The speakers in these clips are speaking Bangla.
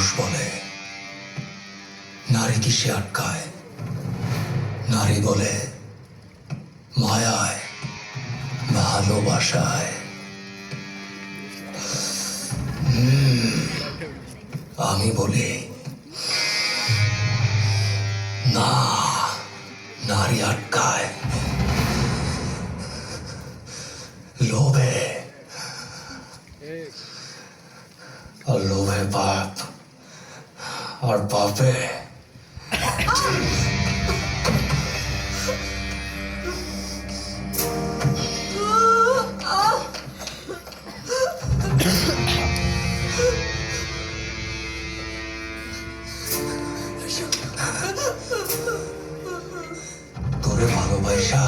মানুষ বলে নারী কিসে আটকায়, নারী বলে মায়ায়, ভালোবাসায়। আমি বলি না, নারী আটকায় লোভে, আর লোভে বাপ, আর বাপে তোরে ভালোবাসা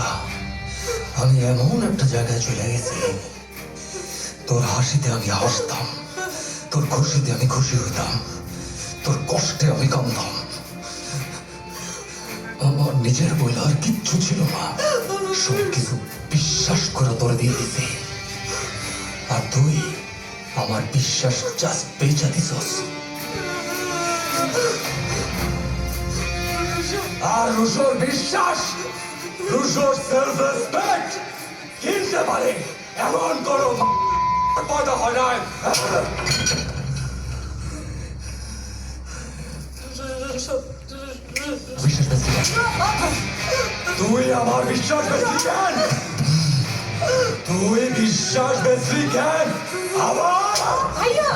আমি এমন একটা জায়গায় চলে গেছি, তোর হাসিতে আমি হাসতাম, তোর খুশিতে আমি খুশি হইতাম, তোর কষ্টে আমি কাঁদতাম। আমার নিজের বইলে আর কিচ্ছু ছিল না, সব কিছু বিশ্বাস করে তোরে দিয়ে দিছি, আর তুই আমার বিশ্বাস জাস্ট বেচা দিছস। আর রুশোর বিশ্বাস, রুশোর সেলফ রেসপেক্ট কিনতে পারে এমন কোনো পয়দা হয় নাই। বিশ্বাস বেশি তুই আমার বিশ্বাস বেশি কেন? তুই বিশ্বাস বেশি কেন আমার? ভাইয়া